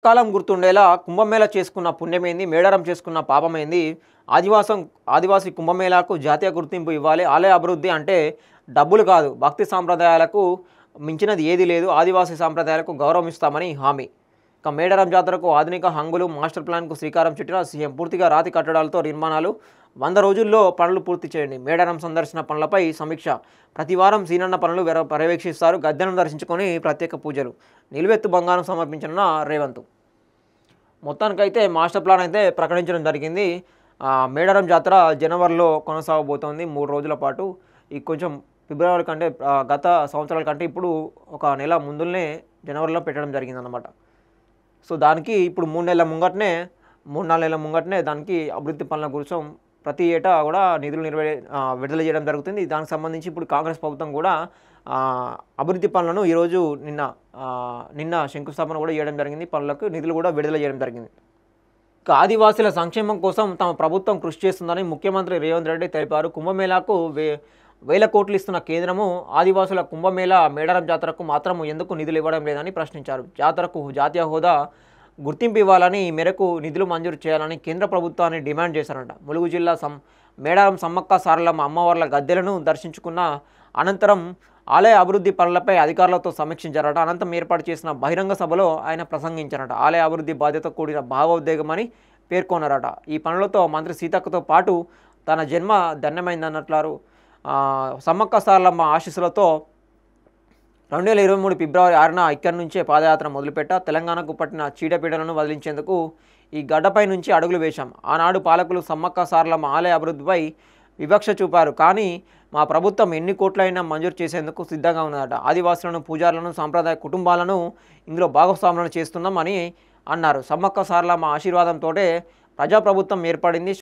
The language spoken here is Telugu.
చిరకాలం గుర్తుండేలా కుంభమేళా చేసుకున్న పుణ్యమేంది, మేడారం చేసుకున్న పాపమేంది, ఆదివాసీ కుంభమేళాకు జాతీయ గుర్తింపు ఇవ్వాలి. ఆలయ అభివృద్ధి అంటే డబ్బులు కాదు, భక్తి సాంప్రదాయాలకు మించినది ఏది లేదు, ఆదివాసీ సాంప్రదాయాలకు గౌరవం ఇస్తామని హామీ. ఇక మేడారం జాతరకు ఆధునిక హంగులు, మాస్టర్ ప్లాన్కు శ్రీకారం చుట్టిన సీఎం. పూర్తిగా రాతి కట్టడాలతో నిర్మాణాలు, 100 రోజుల్లో పనులు పూర్తి చేయండి. మేడారం సందర్శన పనులపై సమీక్ష. ప్రతి వారం సీనన్న పనులు పర్యవేక్షిస్తారు. గద్దెను దర్శించుకొని ప్రత్యేక పూజలు. నిలువెత్తు బంగారం సమర్పించిన రేవంత్. మొత్తానికైతే మాస్టర్ ప్లాన్ అయితే ప్రకటించడం జరిగింది. మేడారం జాతర జనవరిలో కొనసాగబోతోంది 3 రోజుల పాటు. ఈ కొంచెం ఫిబ్రవరి కంటే గత సంవత్సరాల కంటే ఇప్పుడు ఒక నెల ముందులనే జనవరిలో పెట్టడం జరిగిందన్నమాట. సో దానికి ఇప్పుడు 3-4 నెలల ముంగటనే దానికి అభివృద్ధి పనుల కోసం ప్రతి ఏటా కూడా నిధులు విడుదల చేయడం జరుగుతుంది. దానికి సంబంధించి ఇప్పుడు కాంగ్రెస్ ప్రభుత్వం కూడా అభివృద్ధి పనులను ఈరోజు నిన్న శంకుస్థాపన కూడా చేయడం జరిగింది. పనులకు నిధులు కూడా విడుదల చేయడం జరిగింది. ఇక ఆదివాసీల సంక్షేమం కోసం తమ ప్రభుత్వం కృషి చేస్తుందని ముఖ్యమంత్రి రేవంత్ రెడ్డి తెలిపారు. కుంభమేళాకు వేల కోట్లు ఇస్తున్న కేంద్రము ఆదివాసుల కుంభమేళా మేడారం జాతరకు మాత్రం ఎందుకు నిధులు ఇవ్వడం లేదని ప్రశ్నించారు. జాతరకు జాతీయ హోదా గుర్తింపు ఇవ్వాలని, ఈ మేరకు నిధులు మంజూరు చేయాలని కేంద్ర ప్రభుత్వాన్ని డిమాండ్ చేశారంట. ములుగు జిల్లా మేడారం సమ్మక్క సారలమ్మ అమ్మవార్ల గద్దెలను దర్శించుకున్న అనంతరం ఆలయ అభివృద్ధి పనులపై అధికారులతో సమీక్షించారట. అనంతరం ఏర్పాటు చేసిన బహిరంగ సభలో ఆయన ప్రసంగించారట. ఆలయ అభివృద్ధి బాధ్యత కూడిన భావోద్వేగమని పేర్కొన్నారట. ఈ పనులతో మంత్రి సీతక్కతో పాటు తన జన్మ ధన్యమైందన్నట్లారు. సమ్మక్క సారలమ్మ ఆశీస్సులతో 2023 ఫిబ్రవరి 6న ఇక్కడి నుంచే పాదయాత్ర మొదలుపెట్ట. తెలంగాణకు పట్టిన చీడపీడలను వదిలించేందుకు ఈ గడ్డపై నుంచి అడుగులు వేశాం. ఆనాడు పాలకులు సమ్మక్క సారలమ్మ ఆలయ అభివృద్ధిపై వివక్ష చూపారు. కానీ మా ప్రభుత్వం ఎన్ని కోట్లైనా మంజూరు చేసేందుకు సిద్ధంగా ఉన్నదట. ఆదివాసులను, పూజారులను, సాంప్రదాయ కుటుంబాలను ఇందులో భాగస్వాములను చేస్తున్నాం అని అన్నారు. సమ్మక్క సారలమ్మ ఆశీర్వాదంతోటే ప్రజాప్రభుత్వం ఏర్పడింది.